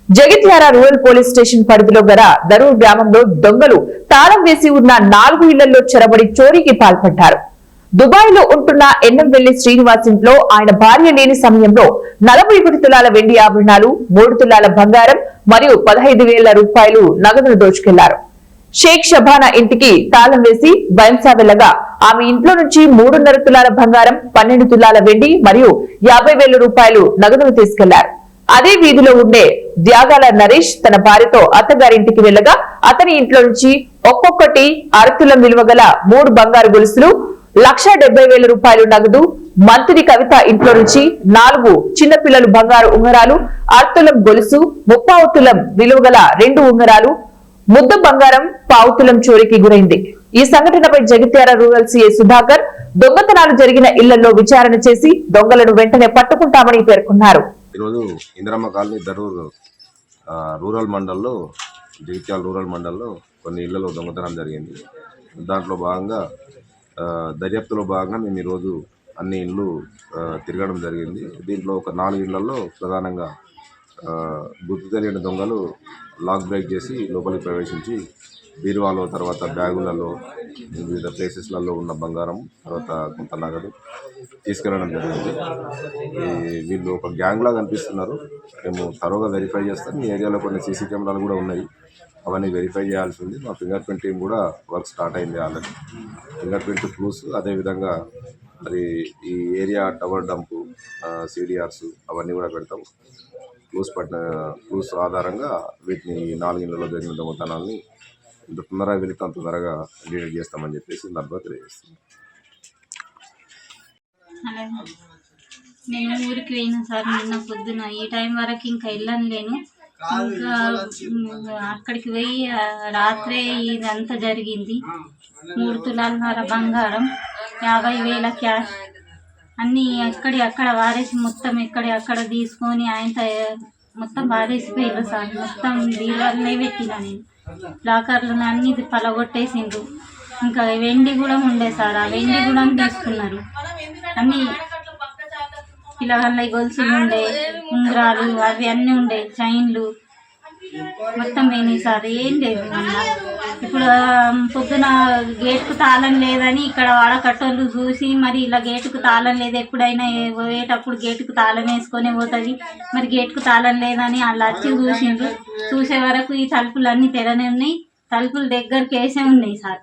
Jagtial rural police station పరిధిలో గల దరూర్ గ్రామంలో దొంగలు తాళం వేసి ఉన్న 4 ఇళ్లలో చొరబడి చోరీకి పాల్పడ్డారు. దుబాయ్ లో ఉంటున్న ఎన్నంవెల్లి శ్రీనివాస్ ఇంట్లో ఆయన భార్య లేని సమయంలో 41 తులాల వెండి ఆభరణాలు, 3 తులాల బంగారం మరియు 15,000 రూపాయలు నగదును దోచుకెళ్లారు. షేక్ షబానా ఇంటికి తాళం వేసి బైంసా వెళ్లగా ఆమె ఇంట్లో నుంచి 3.5 తులాల బంగారం, 12 తులాల వెండి మరియు 50,000 రూపాయలు నగదును తీసుకెళ్లారు. అదే వీధిలో ఉండే త్యాగాల నరేష్ తన భార్యతో అత్తగారింటికి వెళ్లగా అతని ఇంట్లో నుంచి ఒక్కొక్కటి 1/2 తులం విలువ గల 3 బంగారు గొలుసులు, 1,70,000 రూపాయలు నగదు, మంత్రి కవిత ఇంట్లో నుంచి 4 చిన్నపిల్లలు బంగారు ఉంగరాలు, 1/2 తులం గొలుసు, 30 తులం విలువ గల 2 ఉంగరాలు, ముద్ద బంగారం 1/4 తులం చోరీకి గురైంది. ఈ సంఘటనపై జగిత్యాల రూరల్ సిఐ సుధాకర్ దొంగతనాలు జరిగిన ఇళ్లలో విచారణ చేసి దొంగలను వెంటనే పట్టుకుంటామని పేర్కొన్నారు. ఈరోజు ఇందిరమ్మ కాలనీ దరూర్ రూరల్ మండల్లో, జగిత్యాల రూరల్ మండల్లో కొన్ని ఇళ్లలో దొంగతనం జరిగింది. దాంట్లో భాగంగా దర్యాప్తులో భాగంగా మేము ఈరోజు అన్ని ఇళ్ళు తిరగడం జరిగింది. దీంట్లో ఒక 4 ఇళ్లలో ప్రధానంగా గుర్తు తెలియని దొంగలు లాక్ బ్రేక్ చేసి లోపలికి ప్రవేశించి బీరువాలో, తర్వాత బ్యాగులలో, వివిధ ప్లేసెస్లలో ఉన్న బంగారం, తర్వాత కొంత నగదు తీసుకెళ్ళడం జరిగింది. వీళ్ళు ఒక గ్యాంగ్ లాగా కనిపిస్తున్నారు. మేము తరోగా వెరిఫై చేస్తాం. ఈ ఏరియాలో కొన్ని సీసీ కెమెరాలు కూడా ఉన్నాయి, అవన్నీ వెరిఫై చేయాల్సి ఉంది. మా ఫింగర్ ప్రింట్ టీం కూడా వర్క్ స్టార్ట్ అయింది ఆల్రెడీ. ఫింగర్ ప్రింట్ ప్రూఫ్స్, అదేవిధంగా మరి ఈ ఏరియా టవర్ డంపు, సిడిఆర్స్ అవన్నీ కూడా పెడతాం. క్లూస్ ఆధారంగా వీటిని 4 ఇళ్లలో జరిగిన దొంగతనాన్ని ఇంత తొందరగా వెళితే అంత తొందరగా డిటెక్ట్ చేస్తామని చెప్పేసి సందర్భంగా తెలియజేస్తున్నాం. నేను ఊరికి పోయినా సార్ నిన్న పొద్దున. ఈ టైం వరకు ఇంకా వెళ్ళను లేను. ఇంకా అక్కడికి పోయి రాత్రే ఇదంతా జరిగింది. 3 తులాలన్నర బంగారం, 50,000 క్యాష్ అన్నీ అక్కడ వారేసి మొత్తం అక్కడ తీసుకొని ఆయన మొత్తం వారేసిపోయారు సార్. మొత్తం బీరువాలనే పెట్టినా నేను. లాకర్లు అన్నీ పలగొట్టేసిండ్రు. ఇంకా వెండి కూడా ఉండే సార్, ఆ వెండి కూడా తీసుకున్నారు. అన్నీ పిల్లగాళ్ళ గొలుసులు ఉండే, ఉంగరాలు అవి అన్నీ ఉండే, చైన్లు మొత్తం పోయినాయి సార్. ఏం లేదు. ఇప్పుడు పొద్దున గేటుకు తాళం లేదని ఇక్కడ వాడకట్టోళ్ళు చూసి మరి ఇలా గేటుకు తాళం లేదు, ఎప్పుడైనా పోయేటప్పుడు గేటుకు తాళం వేసుకొని పోతుంది, మరి గేటుకు తాళం లేదని వాళ్ళు వచ్చి చూసిండ్రు. చూసే వరకు ఈ తలుపులు అన్నీ తెరనే ఉన్నాయి, తలుపులు దగ్గరికి వేసే ఉన్నాయి సార్.